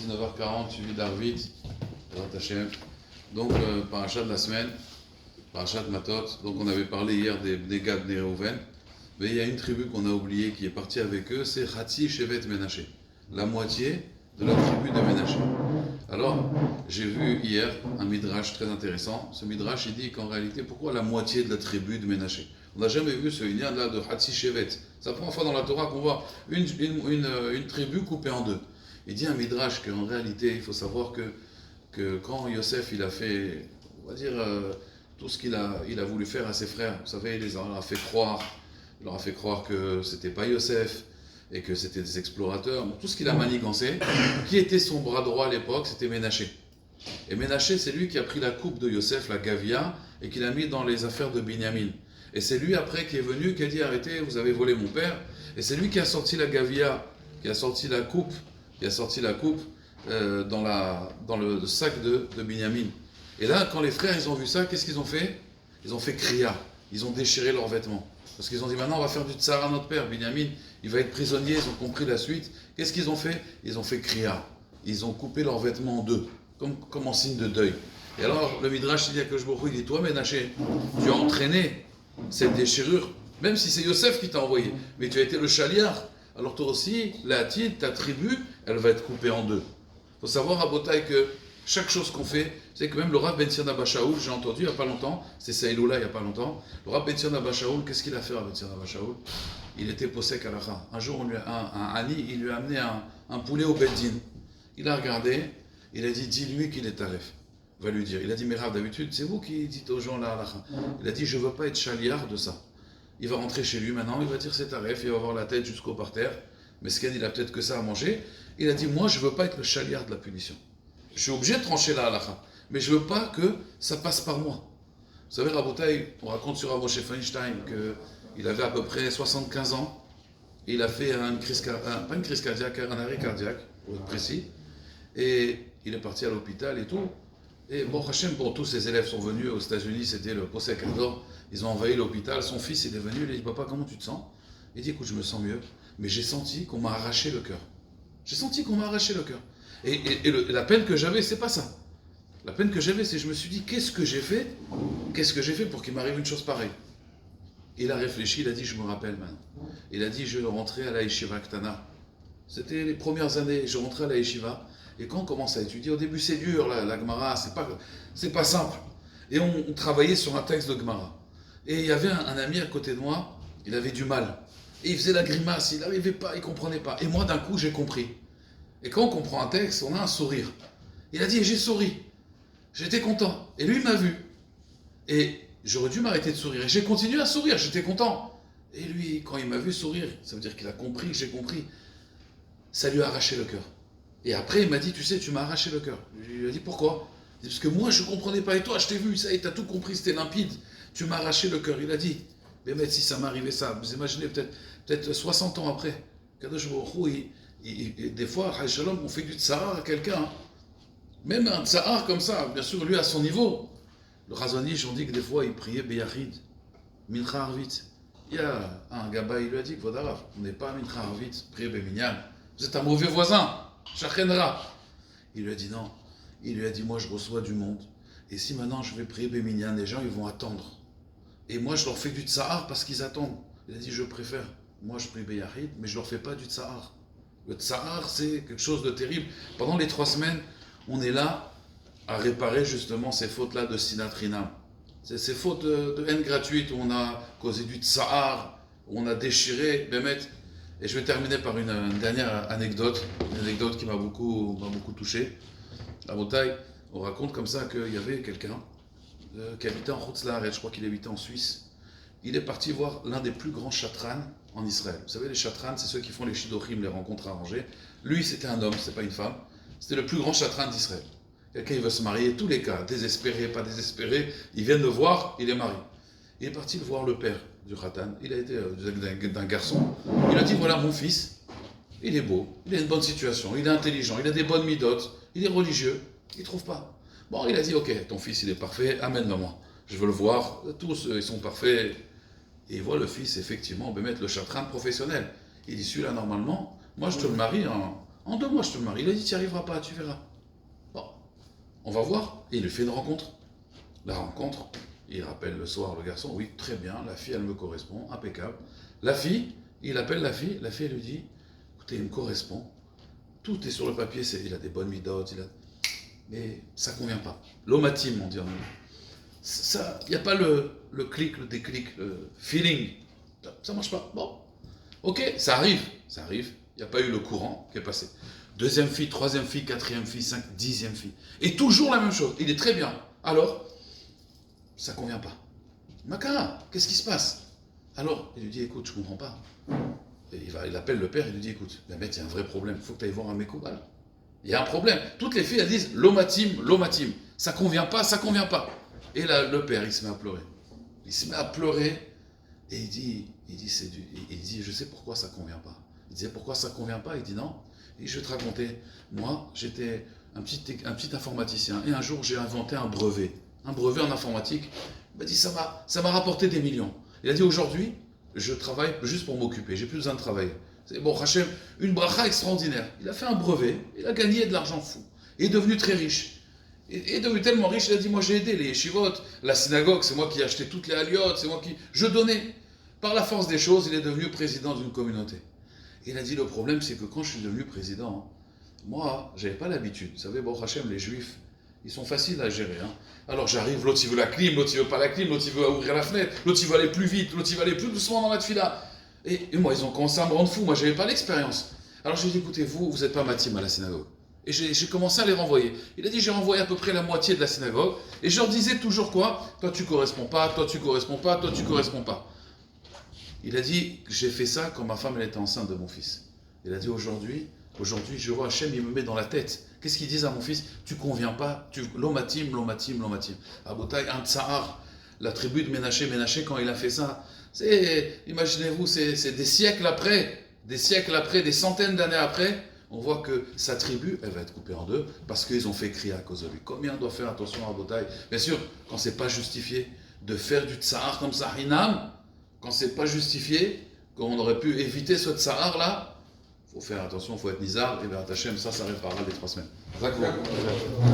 19h40, suivi d'Arvit, Hashem. Donc, parachat de la semaine, parachat Matot. Donc, on avait parlé hier des Gad, des Reuven. Mais il y a une tribu qu'on a oubliée qui est partie avec eux, c'est Hatsi Shevet Menaché, la moitié de la tribu de Menaché. Alors, j'ai vu hier un midrash très intéressant. Ce midrash, il dit qu'en réalité, pourquoi la moitié de la tribu de Menaché? On n'a jamais vu ce lien là de Hatsi Shevet. C'est la première fois dans la Torah qu'on voit une tribu coupée en deux. Il dit un midrash qu'en réalité, il faut savoir que quand Yosef il a fait, on va dire, tout ce qu'il a voulu faire à ses frères, vous savez, il leur a fait croire que c'était pas Yosef et que c'était des explorateurs. Bon, tout ce qu'il a manigancé, qui était son bras droit à l'époque, c'était Ménaché. Et Ménaché, c'est lui qui a pris la coupe de Yosef, la Gavia, et qui l'a mis dans les affaires de Binyamin. Et c'est lui après qui est venu, qui a dit arrêtez, vous avez volé mon père. Et c'est lui qui a sorti la Gavia, qui a sorti la coupe dans le sac de Binyamin. Et là, quand les frères ils ont vu ça, qu'est-ce qu'ils ont fait? Ils ont fait kriya, ils ont déchiré leurs vêtements. Parce qu'ils ont dit maintenant on va faire du tsar à notre père, Binyamin, il va être prisonnier, ils ont compris la suite. Qu'est-ce qu'ils ont fait? Ils ont fait kriya, ils ont coupé leurs vêtements en deux, comme en signe de deuil. Et alors le Midrash dit à Akadosh Baruch Hu, il dit toi Ménaché, tu as entraîné cette déchirure, même si c'est Yosef qui t'a envoyé, mais tu as été le chaliar. Alors toi aussi, la Hatid, ta tribu, elle va être coupée en deux. Il faut savoir à Botaï que chaque chose qu'on fait, c'est que même le Rav Ben Sion Abba Shaul, j'ai entendu il n'y a pas longtemps, c'est Saïloula il n'y a pas longtemps, le Rav Ben Sion Abba Shaul, qu'est-ce qu'il a fait, Rav Ben Sion Abba Shaul? Il était posek halacha. Un jour, un Ani, il lui a amené un poulet au Beddin. Il a regardé, il a dit, dis-lui qu'il est taref. Va lui dire. Il a dit, mais Rav, d'habitude, c'est vous qui dites aux gens la halacha. Il a dit, je ne veux pas être chaliar de ça. Il va rentrer chez lui maintenant, il va dire c'est taref, il va avoir la tête jusqu'au parterre. Mais Mesken, il a peut-être que ça à manger. Il a dit, moi, je ne veux pas être le chaliar de la punition. Je suis obligé de trancher la halakha, mais je ne veux pas que ça passe par moi. Vous savez, Rabotaï, on raconte sur Rav Moshe Feinstein qu'il avait à peu près 75 ans, et il a fait pas une crise cardiaque, un arrêt cardiaque, pour être précis, et il est parti à l'hôpital et tout. Et bon, Hachem, tous ses élèves sont venus aux États-Unis, c'était le Posek Ador, ils ont envahi l'hôpital, son fils il est venu, il a dit, papa, comment tu te sens? Il dit, écoute, je me sens mieux, mais j'ai senti qu'on m'a arraché le cœur. J'ai senti qu'on m'a arraché le cœur. Et la peine que j'avais, c'est pas ça. La peine que j'avais, c'est je me suis dit, qu'est-ce que j'ai fait pour qu'il m'arrive une chose pareille? Il a réfléchi, il a dit, je me rappelle maintenant. Il a dit, je rentrais à la Yeshiva Ktana. C'était les premières années, je rentrais à la Yeshiva. Et quand on commence à étudier, au début c'est dur, la Gemara, c'est pas simple. Et on travaillait sur un texte de Gemara. Et il y avait un ami à côté de moi, il avait du mal. Et il faisait la grimace, il n'arrivait pas, il ne comprenait pas. Et moi d'un coup j'ai compris. Et quand on comprend un texte, on a un sourire. Il a dit, j'ai souri. J'étais content. Et lui, il m'a vu. Et j'aurais dû m'arrêter de sourire. Et j'ai continué à sourire, j'étais content. Et lui, quand il m'a vu sourire, ça veut dire qu'il a compris que j'ai compris. Ça lui a arraché le cœur. Et après, il m'a dit, tu sais, tu m'as arraché le cœur. Je lui ai dit, pourquoi? Il dit, parce que moi, je ne comprenais pas. Et toi, je t'ai vu, ça y est, tu as tout compris, c'était limpide. Tu m'as arraché le cœur. Il a dit, mais si ça m'arrivait ça, vous imaginez peut-être 60 ans après, Kadosh Baruch Hu, des fois, Shalom, on fait du tsahar à quelqu'un. Hein. Même un tsahar comme ça, bien sûr, lui à son niveau. Le Razonish, on dit que des fois, il priait Beyachid, Mincha Arvit. Il y a un gaba, il lui a dit, Vodarav, on n'est pas Mincha Arvit, priez Beminyan. Vous êtes un mauvais voisin, Shachenra. Il lui a dit non. Il lui a dit, moi, je reçois du monde. Et si maintenant je vais prier Beminyan, les gens, ils vont attendre. Et moi, je leur fais du tsahar parce qu'ils attendent. Il a dit, je préfère. Moi, je prie Beyachid, mais je leur fais pas du tsahar. Le tsahar, c'est quelque chose de terrible. Pendant les 3 semaines, on est là à réparer justement ces fautes-là de sinatrinam. C'est ces fautes de haine gratuite où on a causé du tsahar, où on a déchiré, Bémet. Et je vais terminer par une dernière anecdote, une anecdote qui m'a beaucoup touché. À Botaï, on raconte comme ça qu'il y avait quelqu'un qui habitait en Chutzlaret, je crois qu'il habitait en Suisse. Il est parti voir l'un des plus grands chatranes en Israël. Vous savez, les chatranes, c'est ceux qui font les shidochim, les rencontres arrangées. Lui, c'était un homme, c'était pas une femme. C'était le plus grand chatran d'Israël. Quelqu'un, il veut se marier, tous les cas, désespéré, pas désespéré, ils viennent le voir, il est marié. Il est parti voir le père du chatan, il a été d'un garçon. Il a dit, voilà mon fils, il est beau, il a une bonne situation, il est intelligent, il a des bonnes midotes, il est religieux, il ne trouve pas. Bon, il a dit, ok, ton fils, il est parfait, amène-le-moi. Je veux le voir, tous, ils sont parfaits. Et il voit le fils, effectivement, mettre le chatran professionnel. Il dit, celui-là, normalement, moi, je te le marie En 2 mois, je te le marie. Il a dit, tu n'y arriveras pas, tu verras. Bon, on va voir. Et il lui fait une rencontre. La rencontre, il rappelle le soir le garçon, oui, très bien, la fille, elle me correspond, impeccable. La fille, il appelle la fille elle lui dit, écoutez, il me correspond, tout est sur le papier, il a des bonnes midotes, mais ça ne convient pas. L'omatime, on dit en anglais. Il n'y a pas le clic, le déclic, le feeling. Ça ne marche pas. Bon, ok, ça arrive. Il n'y a pas eu le courant qui est passé. 2e fille, 3e fille, 4e fille, 5e, 10e fille. Et toujours la même chose. Il est très bien. Alors, ça ne convient pas. Makara, qu'est-ce qui se passe? Alors, il lui dit, écoute, je ne comprends pas. Et il appelle le père, il lui dit, écoute, il y a un vrai problème, il faut que tu ailles voir un Mekoubal. Il y a un problème. Toutes les filles, elles disent, l'omatim. Ça ne convient pas, ça ne convient pas. Et là, le père, il se met à pleurer. Et il dit, je sais pourquoi ça ne convient pas. Il disait, pourquoi ça ne convient pas? Il dit, non. Et je vais te raconter, moi, j'étais un petit informaticien. Et un jour, j'ai inventé un brevet en informatique. Il m'a dit, ça m'a rapporté des millions. Il a dit, aujourd'hui, je travaille juste pour m'occuper, j'ai plus besoin de travailler. C'est bon, Hachem, une bracha extraordinaire. Il a fait un brevet, il a gagné de l'argent fou. Il est devenu très riche. Il est devenu tellement riche, il a dit, moi j'ai aidé les yeshivot, la synagogue, c'est moi qui ai acheté toutes les aliotes, c'est moi qui... Je donnais. Par la force des choses, il est devenu président d'une communauté. Il a dit, le problème, c'est que quand je suis devenu président, moi, j'avais pas l'habitude. Vous savez, bon, Hachem, les juifs, ils sont faciles à gérer. Alors j'arrive, l'autre il veut la clim, l'autre il veut pas la clim, l'autre il veut ouvrir la fenêtre, l'autre il veut aller plus vite, l'autre il veut aller plus doucement dans la tefila. Et moi, ils ont commencé à me rendre fou, moi j'avais pas l'expérience. Alors j'ai dit, écoutez, vous n'êtes pas matim à la synagogue. Et j'ai commencé à les renvoyer. Il a dit, j'ai renvoyé à peu près la moitié de la synagogue, et je leur disais toujours quoi? Toi tu corresponds pas, toi tu corresponds pas, toi tu corresponds pas. Il a dit, j'ai fait ça quand ma femme elle était enceinte de mon fils. Il a dit, aujourd'hui, je vois Hachem, il me met dans la tête. Qu'est-ce qu'ils disent à mon fils? Tu conviens pas, l'omatim. Abotai, un tsahar, la tribu de Ménaché, quand il a fait ça, imaginez-vous, c'est des siècles après, des centaines d'années après, on voit que sa tribu, elle va être coupée en 2, parce qu'ils ont fait crier à cause de lui. Combien on doit faire attention à Abotai? Bien sûr, quand c'est pas justifié de faire du tsahar comme ça, hinam, quand c'est pas justifié, qu'on aurait pu éviter ce tsahar-là, il faut faire attention, il faut être nizar, et bien Hachem, ça réparera les 3 semaines. D'accord.